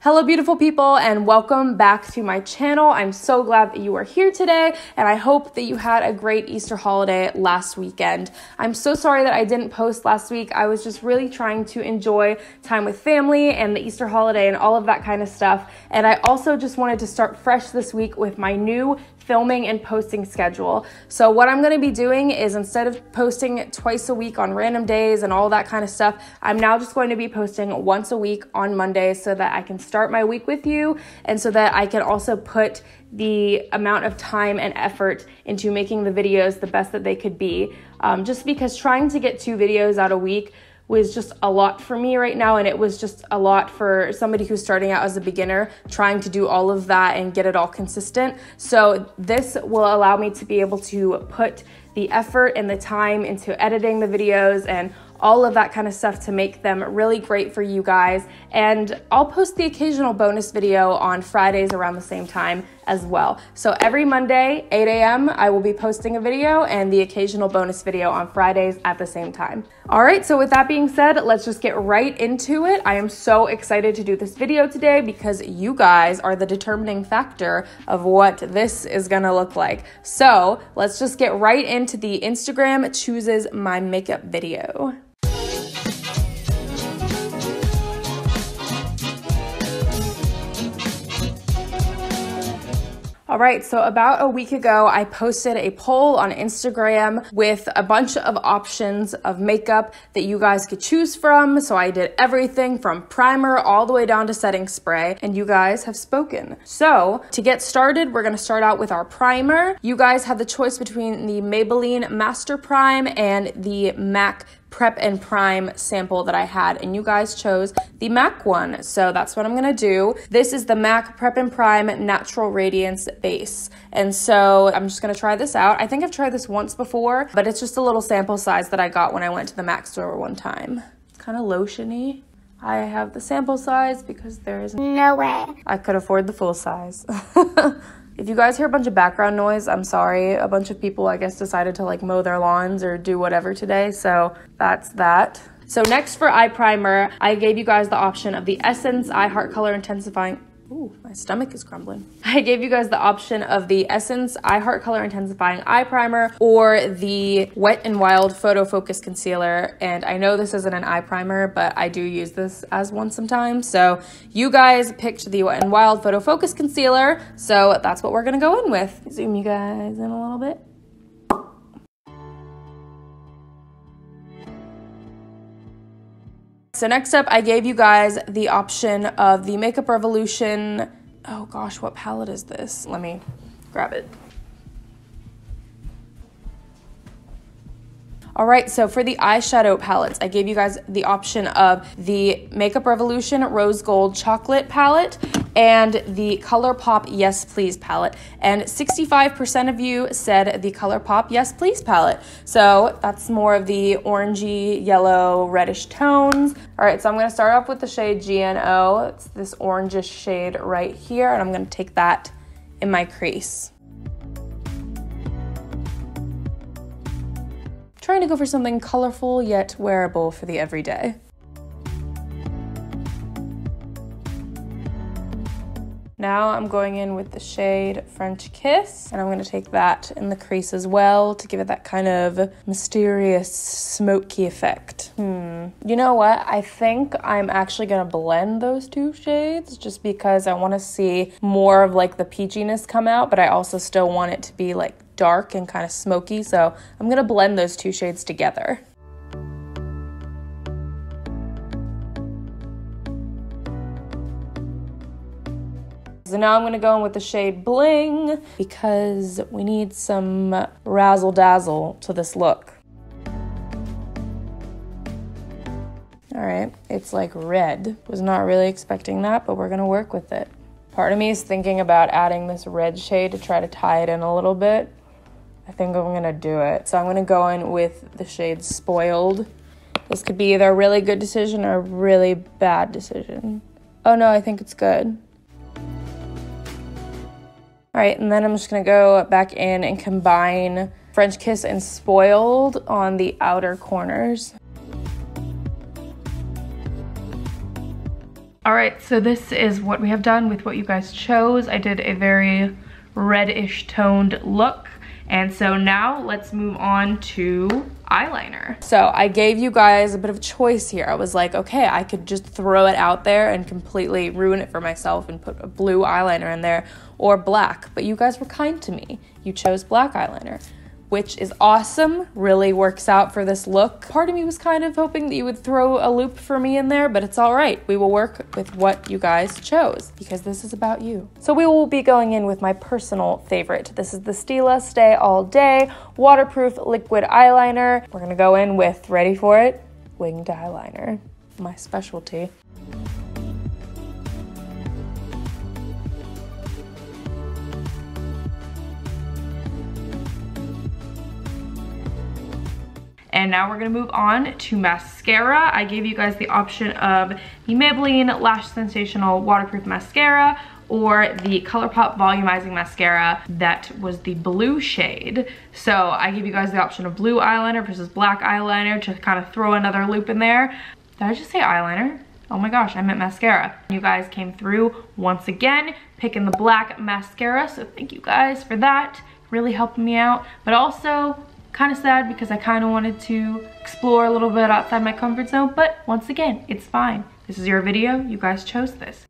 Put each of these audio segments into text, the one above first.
Hello beautiful people and welcome back to my channel. I'm so glad that you are here today and I hope that you had a great Easter holiday last weekend. I'm so sorry that I didn't post last week. I was just really trying to enjoy time with family and the Easter holiday and all of that kind of stuff. And I also just wanted to start fresh this week with my new filming and posting schedule. So what I'm gonna be doing is instead of posting twice a week on random days and all that kind of stuff, I'm now just going to be posting once a week on Mondays so that I can start my week with you and so that I can also put the amount of time and effort into making the videos the best that they could be. Just because trying to get 2 videos out a week was just a lot for me right now, and it was just a lot for somebody who's starting out as a beginner, trying to do all of that and get it all consistent. So this will allow me to be able to put the effort and the time into editing the videos and all of that kind of stuff to make them really great for you guys. And I'll post the occasional bonus video on Fridays around the same time as well. So every Monday, 8 a.m., I will be posting a video and the occasional bonus video on Fridays at the same time. All right, so with that being said, let's just get right into it. I am so excited to do this video today because you guys are the determining factor of what this is gonna look like. So let's just get right into the Instagram chooses my makeup video. All right, so about a week ago, I posted a poll on Instagram with a bunch of options of makeup that you guys could choose from. So I did everything from primer all the way down to setting spray, and you guys have spoken. So to get started, we're gonna start out with our primer. You guys had the choice between the Maybelline Master Prime and the MAC Prep and Prime sample that I had, and you guys chose the MAC one. So that's what I'm gonna do. This is the MAC Prep and Prime Natural Radiance Base. And so I'm just gonna try this out. I think I've tried this once before, but it's just a little sample size that I got when I went to the MAC store one time. It's kind of lotiony. I have the sample size because there is no way I could afford the full size. If you guys hear a bunch of background noise, I'm sorry. A bunch of people, I guess, decided to like mow their lawns or do whatever today, so that's that. So next for eye primer, I gave you guys the option of the Essence Eye Heart Color Intensifying. Ooh, my stomach is crumbling. I gave you guys the option of the Essence Eye Heart Color Intensifying Eye Primer or the Wet n Wild Photo Focus Concealer. And I know this isn't an eye primer, but I do use this as one sometimes. So you guys picked the Wet n Wild Photo Focus Concealer. So that's what we're gonna go in with. Zoom you guys in a little bit. So next up, I gave you guys the option of the Makeup Revolution. Oh gosh, what palette is this? Let me grab it. All right, so for the eyeshadow palettes, I gave you guys the option of the Makeup Revolution Rose Gold Chocolate palette and the Colourpop Yes Please palette. And 65% of you said the Colourpop Yes Please palette. So that's more of the orangey, yellow, reddish tones. All right, so I'm gonna start off with the shade GNO. It's this orangish shade right here, and I'm gonna take that in my crease. Trying to go for something colorful yet wearable for the everyday. Now I'm going in with the shade French Kiss, and I'm gonna take that in the crease as well to give it that kind of mysterious smoky effect. You know what? I think I'm actually gonna blend those 2 shades just because I wanna see more of like the peachiness come out, but I also still want it to be like dark and kind of smoky, so I'm gonna blend those 2 shades together. So now I'm gonna go in with the shade Bling because we need some razzle dazzle to this look. All right, it's like red. Was not really expecting that, but we're gonna work with it. Part of me is thinking about adding this red shade to try to tie it in a little bit. I think I'm gonna do it. So I'm gonna go in with the shade Spoiled. This could be either a really good decision or a really bad decision. Oh no, I think it's good. All right, and then I'm just gonna go back in and combine French Kiss and Spoiled on the outer corners. All right, so this is what we have done with what you guys chose. I did a very reddish toned look. And so now let's move on to eyeliner. So I gave you guys a bit of a choice here. I was like, okay, I could just throw it out there and completely ruin it for myself and put a blue eyeliner in there or black, but you guys were kind to me. You chose black eyeliner, which is awesome, really works out for this look. Part of me was kind of hoping that you would throw a loop for me in there, but it's all right. We will work with what you guys chose because this is about you. So we will be going in with my personal favorite. This is the Stila Stay All Day Waterproof Liquid Eyeliner. We're gonna go in with, ready for it, winged eyeliner, my specialty. And now we're gonna move on to mascara. I gave you guys the option of the Maybelline Lash Sensational Waterproof Mascara or the Colourpop Volumizing Mascara that was the blue shade. So I gave you guys the option of blue eyeliner versus black eyeliner to kind of throw another loop in there. Did I just say eyeliner? Oh my gosh, I meant mascara. You guys came through once again, picking the black mascara. So thank you guys for that. Really helping me out. But also, kind of sad because I kind of wanted to explore a little bit outside my comfort zone, but once again, it's fine. This is your video, you guys chose this.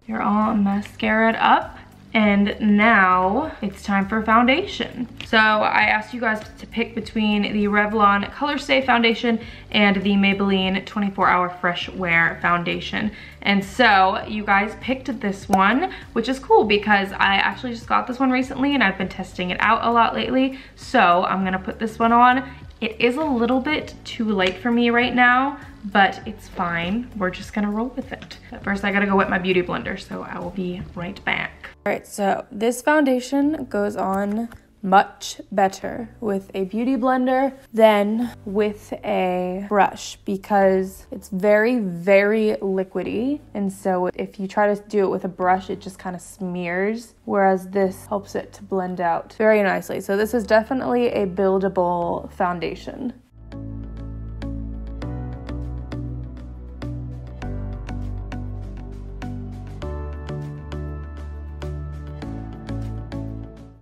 You're all mascaraed up, and now it's time for foundation. So I asked you guys to pick between the Revlon Color Stay Foundation and the Maybelline 24-Hour Fresh Wear Foundation. And so you guys picked this one, which is cool because I actually just got this one recently and I've been testing it out a lot lately. So I'm gonna put this one on. It is a little bit too light for me right now, but it's fine. We're just gonna roll with it. But first I gotta go wet my beauty blender, so I will be right back. All right, so this foundation goes on much better with a beauty blender than with a brush because it's very, very liquidy. And so if you try to do it with a brush, it just kind of smears, whereas this helps it to blend out very nicely. So this is definitely a buildable foundation.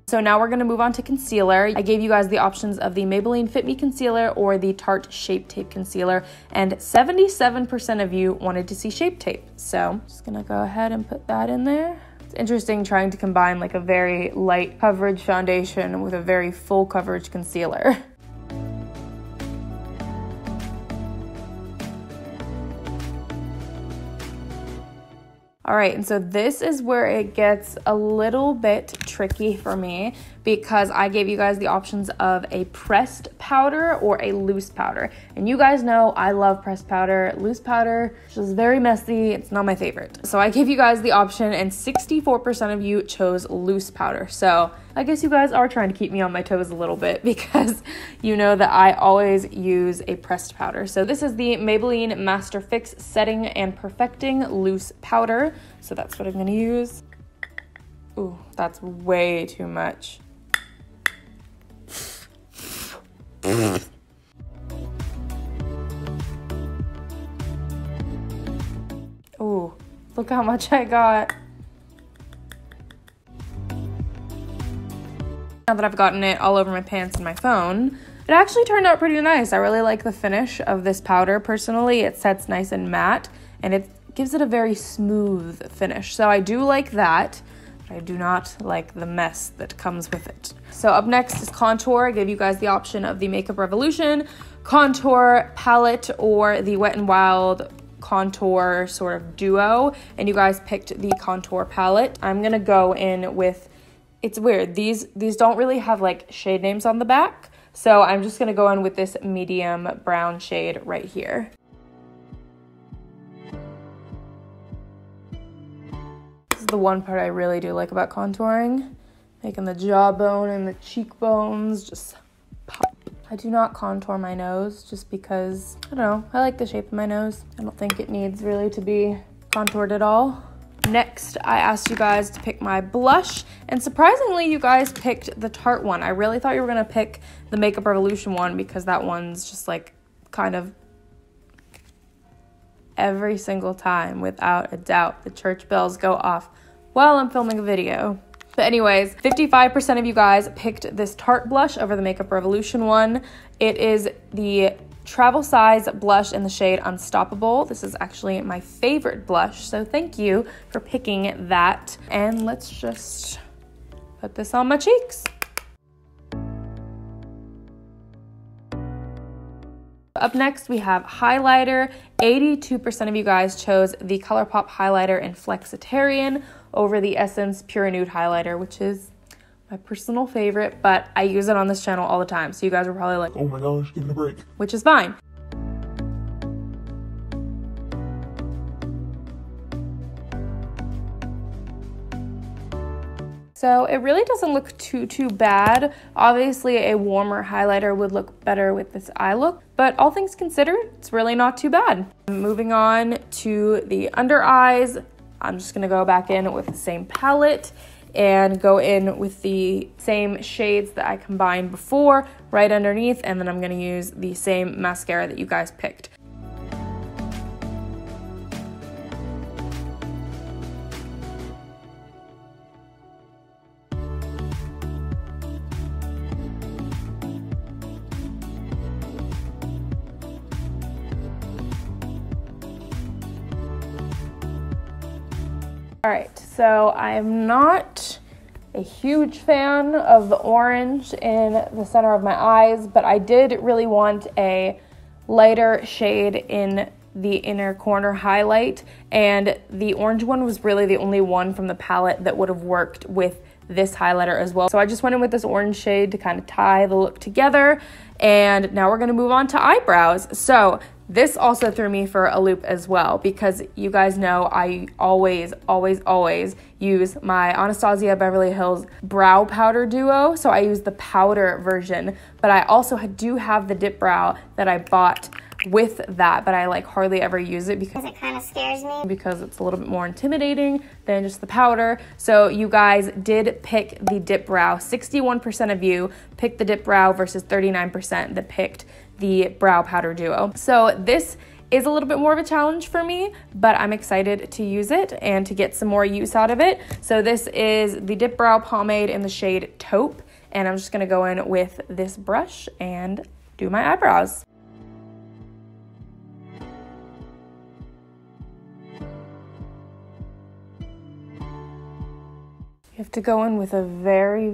So now we're gonna move on to concealer. I gave you guys the options of the Maybelline Fit Me Concealer or the Tarte Shape Tape Concealer, and 77% of you wanted to see Shape Tape. So I'm just gonna go ahead and put that in there. It's interesting trying to combine like a very light coverage foundation with a very full coverage concealer. All right, and so this is where it gets a little bit tricky for me because I gave you guys the options of a pressed powder or a loose powder. And you guys know I love pressed powder. Loose powder is just very messy. It's not my favorite. So I gave you guys the option and 64% of you chose loose powder. So I guess you guys are trying to keep me on my toes a little bit because you know that I always use a pressed powder. So this is the Maybelline Master Fix Setting and Perfecting Loose Powder. So that's what I'm gonna use. Ooh, that's way too much. Ooh, look how much I got. Now that I've gotten it all over my pants and my phone, it actually turned out pretty nice. I really like the finish of this powder personally. It sets nice and matte and it gives it a very smooth finish. So I do like that, but I do not like the mess that comes with it. So up next is contour. I gave you guys the option of the Makeup Revolution contour palette or the Wet n Wild contour sort of duo, and you guys picked the contour palette. I'm gonna go in with, it's weird, these don't really have like shade names on the back, so I'm just gonna go in with this medium brown shade right here. This is the one part I really do like about contouring, making the jawbone and the cheekbones just pop. I do not contour my nose just because, I don't know, I like the shape of my nose. I don't think it needs really to be contoured at all. Next, I asked you guys to pick my blush, and surprisingly, you guys picked the Tarte one. I really thought you were gonna pick the Makeup Revolution one because that one's just like kind of every single time, without a doubt, the church bells go off while I'm filming a video. But anyways, 55% of you guys picked this Tarte blush over the Makeup Revolution one. It is the travel size blush in the shade Unstoppable. This is actually my favorite blush, so thank you for picking that. And let's just put this on my cheeks. Up next, we have highlighter. 82% of you guys chose the Colourpop highlighter in Flexitarian over the Essence Pure Nude highlighter, which is my personal favorite, but I use it on this channel all the time. So you guys are probably like, oh my gosh, give it a break. Which is fine. So it really doesn't look too bad. Obviously a warmer highlighter would look better with this eye look, but all things considered, it's really not too bad. Moving on to the under eyes, I'm just gonna go back in with the same palette and go in with the same shades that I combined before right underneath, and then I'm gonna use the same mascara that you guys picked. All right, so I'm not a huge fan of the orange in the center of my eyes, but I did really want a lighter shade in the inner corner highlight, and the orange one was really the only one from the palette that would have worked with this highlighter as well. So I just went in with this orange shade to kind of tie the look together, and now we're gonna move on to eyebrows. So this also threw me for a loop as well, because you guys know I always use my Anastasia Beverly Hills brow powder duo. So I use the powder version, but I also do have the dip brow that I bought with that, but I like hardly ever use it because it kind of scares me, because it's a little bit more intimidating than just the powder. So you guys did pick the dip brow. 61% of you picked the dip brow versus 39% that picked the brow powder duo. So this is a little bit more of a challenge for me, but I'm excited to use it and to get some more use out of it. So this is the dip brow pomade in the shade Taupe, and I'm just gonna go in with this brush and do my eyebrows. You have to go in with a very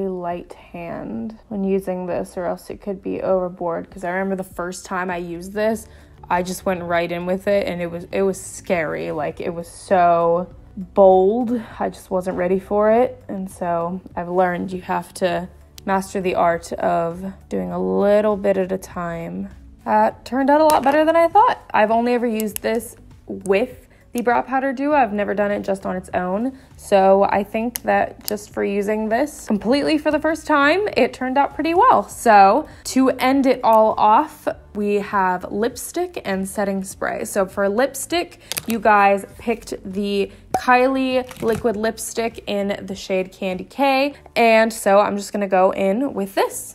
light hand when using this, or else it could be overboard. Because I remember the first time I used this, I just went right in with it, and it was scary. Like, it was so bold. I just wasn't ready for it. And so I've learned you have to master the art of doing a little bit at a time. That turned out a lot better than I thought. I've only ever used this with the brow powder duo. I've never done it just on its own. So I think that just for using this completely for the first time, it turned out pretty well. So to end it all off, we have lipstick and setting spray. So for lipstick, you guys picked the Kylie liquid lipstick in the shade Candy K. And so I'm just gonna go in with this.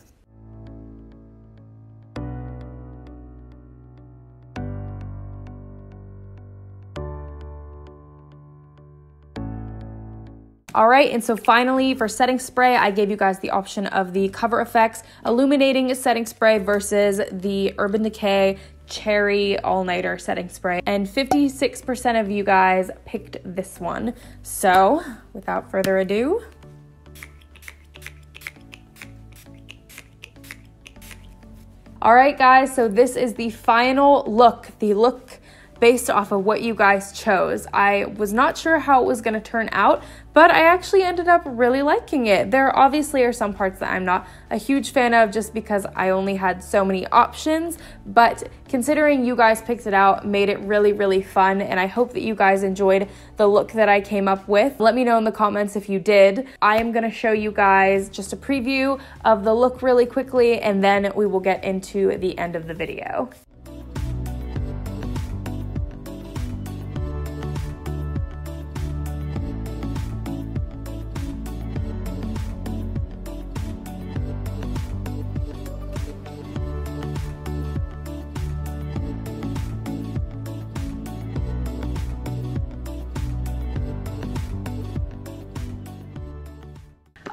All right, and so finally for setting spray, I gave you guys the option of the Cover FX Illuminating Setting Spray versus the Urban Decay Cherry All-Nighter Setting Spray. And 56% of you guys picked this one. So without further ado, all right guys, so this is the final look, the look based off of what you guys chose. I was not sure how it was gonna turn out, but I actually ended up really liking it. There obviously are some parts that I'm not a huge fan of just because I only had so many options, but considering you guys picked it out, made it really fun, and I hope that you guys enjoyed the look that I came up with. Let me know in the comments if you did. I am gonna show you guys just a preview of the look really quickly, and then we will get into the end of the video.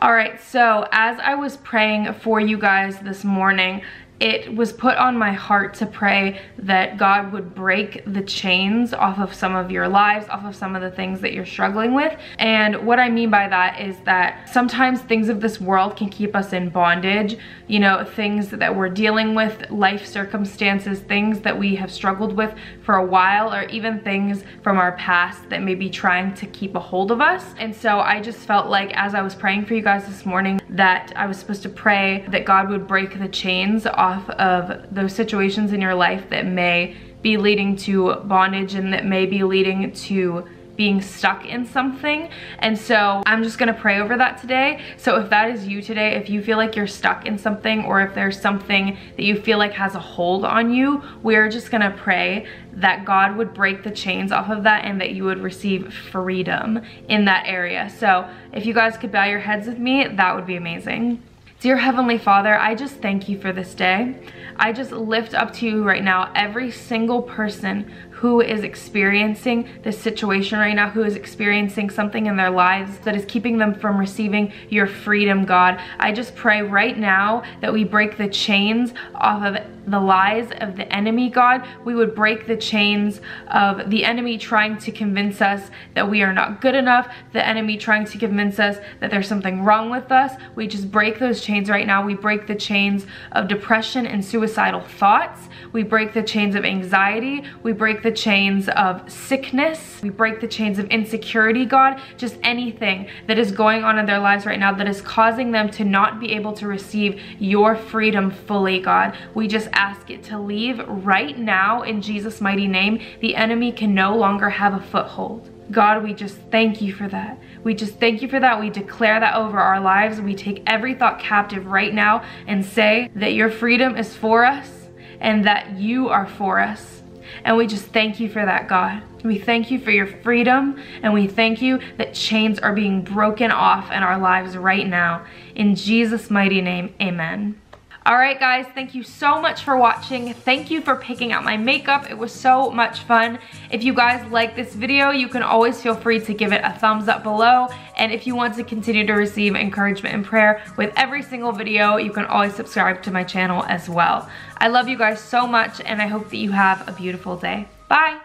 All right, so as I was praying for you guys this morning, it was put on my heart to pray that God would break the chains off of some of your lives, off of some of the things that you're struggling with. And what I mean by that is that sometimes things of this world can keep us in bondage, you know, things that we're dealing with, life circumstances, things that we have struggled with for a while, or even things from our past that may be trying to keep a hold of us. And so I just felt like as I was praying for you guys this morning that I was supposed to pray that God would break the chains off of those situations in your life that may be leading to bondage and that may be leading to being stuck in something. And so I'm just gonna pray over that today. So if that is you today, if you feel like you're stuck in something, or if there's something that you feel like has a hold on you, we're just gonna pray that God would break the chains off of that and that you would receive freedom in that area. So if you guys could bow your heads with me, that would be amazing. Dear Heavenly Father, I just thank you for this day. I just lift up to you right now every single person who is experiencing this situation right now, who is experiencing something in their lives that is keeping them from receiving your freedom, God. I just pray right now that we break the chains off of the lies of the enemy, God. We would break the chains of the enemy trying to convince us that we are not good enough, the enemy trying to convince us that there's something wrong with us. We just break those chains right now. We break the chains of depression and suicidal thoughts. We break the chains of anxiety. We break the chains of sickness. We break the chains of insecurity, God. Just anything that is going on in their lives right now that is causing them to not be able to receive your freedom fully, God. We just ask it to leave right now in Jesus' mighty name. The enemy can no longer have a foothold. God, we just thank you for that. We just thank you for that. We declare that over our lives. We take every thought captive right now and say that your freedom is for us and that you are for us. And we just thank you for that, God. We thank you for your freedom, and we thank you that chains are being broken off in our lives right now. In Jesus' mighty name, amen. All right, guys, thank you so much for watching. Thank you for picking out my makeup. It was so much fun. If you guys like this video, you can always feel free to give it a thumbs up below. And if you want to continue to receive encouragement and prayer with every single video, you can always subscribe to my channel as well. I love you guys so much, and I hope that you have a beautiful day. Bye.